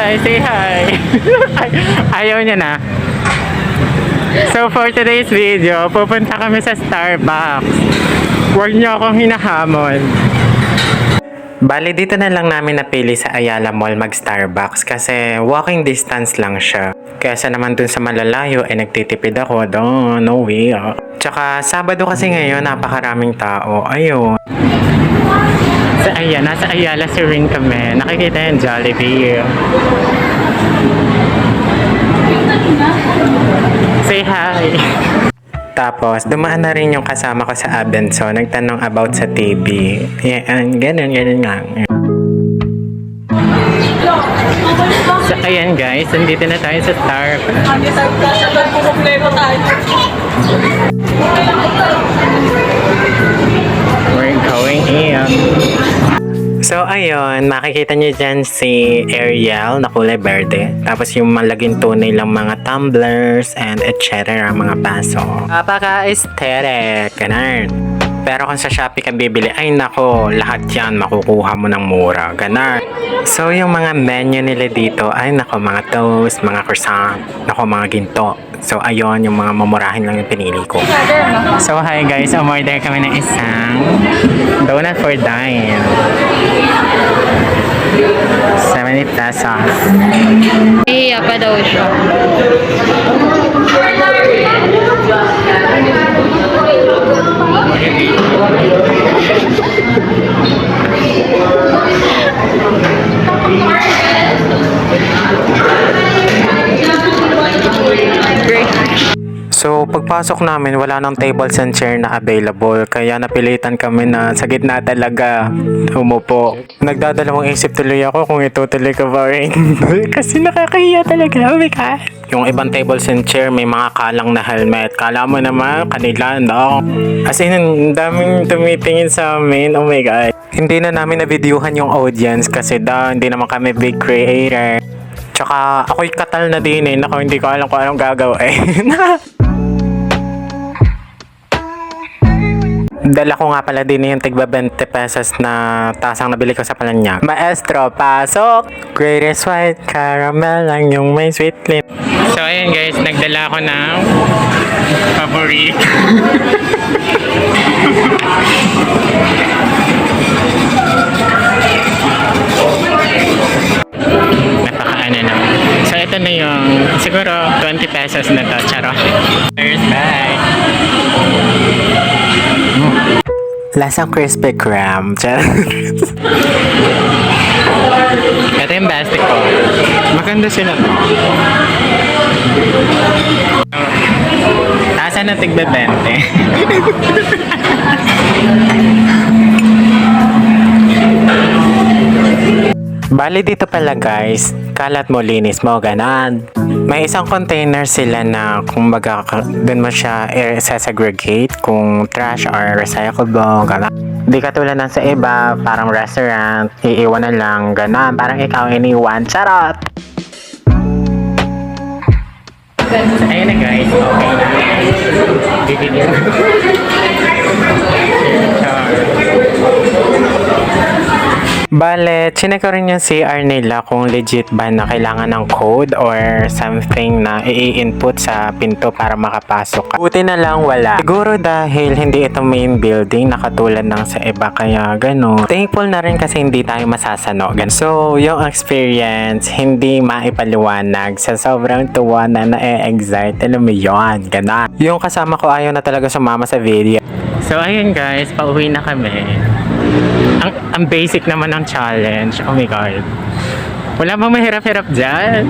Hi, say hi. Ayaw niya na. So for today's video, pupunta kami sa Starbucks. Huwag niyo akong hinahamon. Bali, dito na lang namin napili sa Ayala Mall mag-Starbucks kasi walking distance lang siya. Kaysa naman dun sa malalayo, nagtitipid ako doon. No way. Tsaka Sabado kasi ngayon, napakaraming tao. Ayun. Nasa Ayala si Ring kami. Nakikita yung Jollibee. Say hi! Tapos, dumaan na rin yung kasama ko sa Abenso. Nagtanong about sa TV. Yan, ganun lang. So, ayan guys, nandito na tayo sa Starbucks. We're going in. So, ayun, makikita niyo dyan si Ariel na kulay berde. Tapos yung malaging tunay lang mga tumblers and etc. mga paso. Napaka-aesthetic. Ganun. Pero kung sa Shopee ka bibili, ay nako, lahat yan makukuha mo ng mura. Ganun. So, yung mga menu nila dito, ay nako, mga toast, mga croissant, nako, mga ginto. So, ayun, yung mga mamurahin lang yung pinili ko. So, hi guys, umorder kami ng isang donut for dine. 70 pesos. Iya pa daw siya. So, pagpasok namin, wala nang tables and chair na available. Kaya napilitan kami na sa gitna talaga umupo. Nagdadalawang isip tuloy ako kung itutuloy ko ba rin. Kasi nakakahiya talaga. Oh my God. Yung ibang tables and chair, may mga kalang na helmet. Kala mo naman, kanila, no? As in, ang daming tumitingin sa amin. Oh my God. Hindi na namin na-videohan yung audience kasi hindi naman kami big creator. Tsaka, ako'y katal na din eh. Naku, hindi ko alam kung anong gagawin. Dala ko nga pala din yung tigba 20 pesos na tasang nabili ko sa Palanya. Maestro, pasok! Greatest white caramel lang yung may sweet lip. So ayun guys, nagdala ko ng favorite. Napakaano naman. So ito na yung siguro 20 pesos na to. Charot. Bye! Lasang crispy crumb. Ito yung bastic ko. Maganda sila to. Asa na tigba 20. Bali dito pala guys, kalat mo, linis mo, ganan. May isang container sila na kumbaga dun mo siya i-segregate kung trash or recyclable, ganan. Di katulad ng sa iba, parang restaurant, iiwan na lang, ganan. Parang ikaw iniwan, charot! Ayun na guys, okay na. Bibigyan. Bale, chinek ko rin yung CR nila kung legit ba na kailangan ng code or something na i-input sa pinto para makapasok ka. Buti na lang wala. Siguro dahil hindi ito main building na katulad ng sa iba kaya gano'n. Thankful na rin kasi hindi tayo masasano. So, yung experience hindi maipaliwanag sa sobrang tuwa na na-excite. Alam mo yun, gano'n. Yung kasama ko ayaw na talaga sumama sa video. So, ayun guys, pauwi na kami. Ang basic naman ng challenge. Oh my God. Wala bang mahirap-hirap dyan?